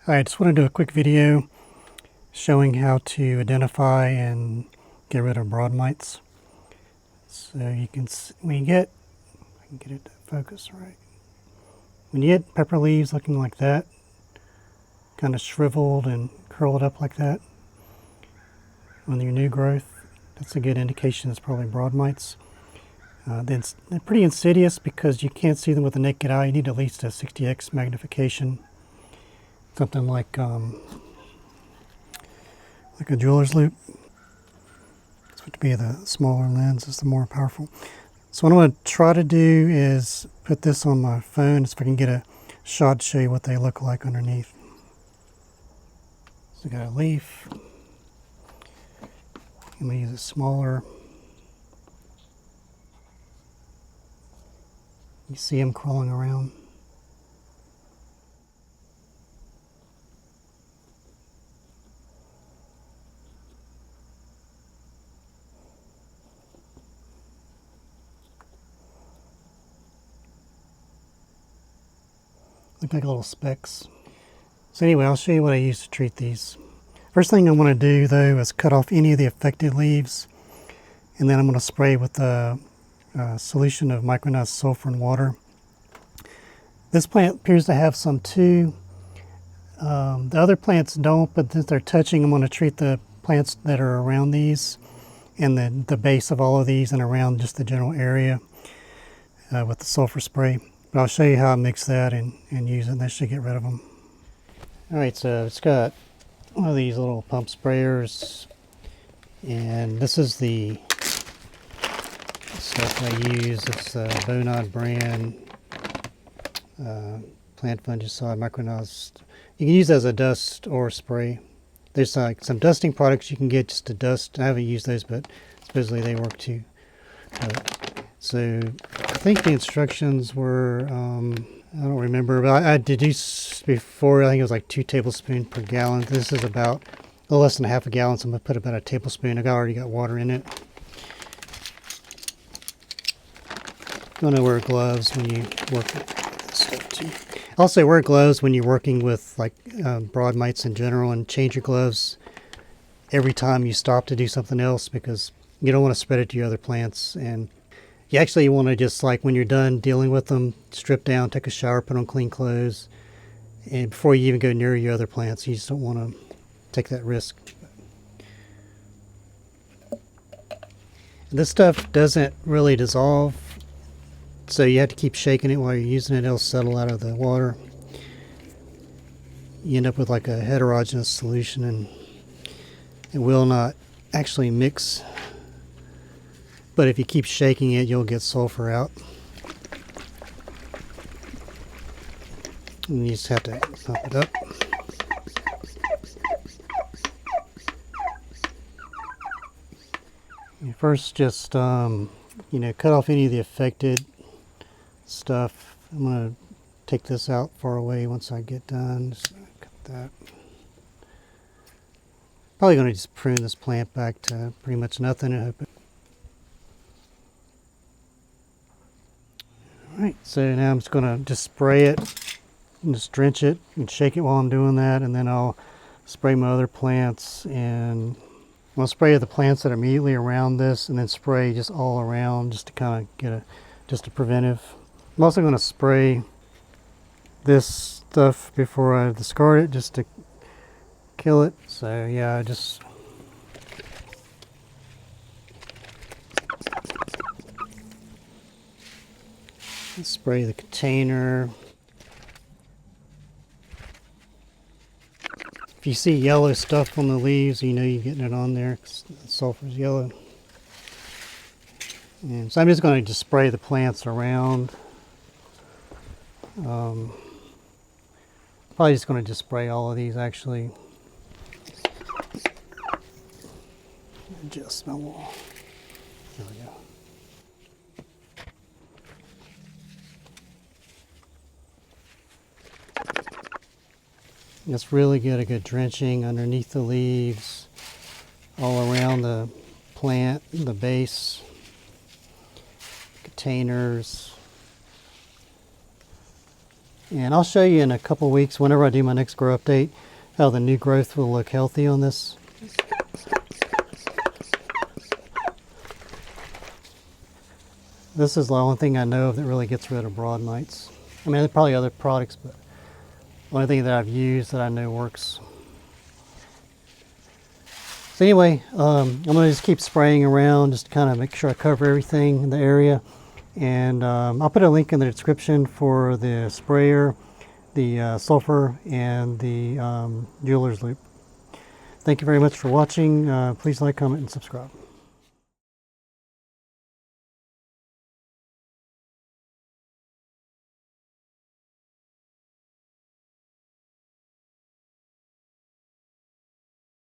I just want to do a quick video showing how to identify and get rid of broad mites. So you can see, when you get, I can get it to focus right. When you get pepper leaves looking like that, kind of shriveled and curled up like that on your new growth, that's a good indication it's probably broad mites. Then they're pretty insidious because you can't see them with the naked eye. You need at least a 60x magnification. Something like a jeweler's loupe. This would be the smaller lens, is the more powerful. So what I'm going to try to do is put this on my phone so I can get a shot to show you what they look like underneath. So I got a leaf. I'm going to use a smaller. You see them crawling around. Look like little specks. So anyway, I'll show you what I use to treat these. First thing I want to do though is cut off any of the affected leaves, and then I'm going to spray with a solution of micronized sulfur and water. This plant appears to have some too. The other plants don't, but since they're touching, I'm going to treat the plants that are around these and the base of all of these and around just the general area with the sulfur spray. But I'll show you how I mix that and use it, and that should get rid of them. Alright, so it's got one of these little pump sprayers, and this is the stuff I use. It's a Bonod brand plant fungicide, micronized. You can use it as a dust or spray. There's like some dusting products you can get just to dust. I haven't used those, but supposedly they work too. So I think the instructions were, I don't remember, but I deduced before, I think it was like 2 tablespoons per gallon. This is about a little less than half a gallon, so I'm going to put about a tablespoon. I already got water in it. You're going to wear gloves when you work with this stuff too. Also wear gloves when you're working with like broad mites in general, and change your gloves every time you stop to do something else, because you don't want to spread it to your other plants. And you actually want to just, like, when you're done dealing with them, strip down, take a shower, put on clean clothes, and before you even go near your other plants. You just don't want to take that risk. This stuff doesn't really dissolve, so you have to keep shaking it while you're using it. It'll settle out of the water. You end up with like a heterogeneous solution, and it will not actually mix. But if you keep shaking it, you'll get sulfur out. And you just have to pump it up. You first just, cut off any of the affected stuff. I'm going to take this out far away once I get done. Just cut that. Probably going to just prune this plant back to pretty much nothing. I hope it. Alright, so now I'm just going to just spray it and just drench it and shake it while I'm doing that, and then I'll spray my other plants, and I'll spray the plants that are immediately around this, and then spray just all around just to kind of get just a preventive. I'm also going to spray this stuff before I discard it just to kill it. So yeah, I just spray the container. If you see yellow stuff on the leaves, you know you're getting it on there because the sulfur is yellow. And so I'm just going to just spray the plants around. Probably just going to just spray all of these actually. Adjust my wall. There we go. It's really good, a good drenching underneath the leaves, all around the plant, the base, containers. And I'll show you in a couple weeks, whenever I do my next grow update, how the new growth will look healthy on this. This is the only thing I know of that really gets rid of broad mites. I mean, there's probably other products, but the only thing that I've used that I know works. So anyway, I'm going to just keep spraying around, just to kind of make sure I cover everything in the area. And I'll put a link in the description for the sprayer, the sulfur, and the jeweler's loop. Thank you very much for watching. Please like, comment, and subscribe.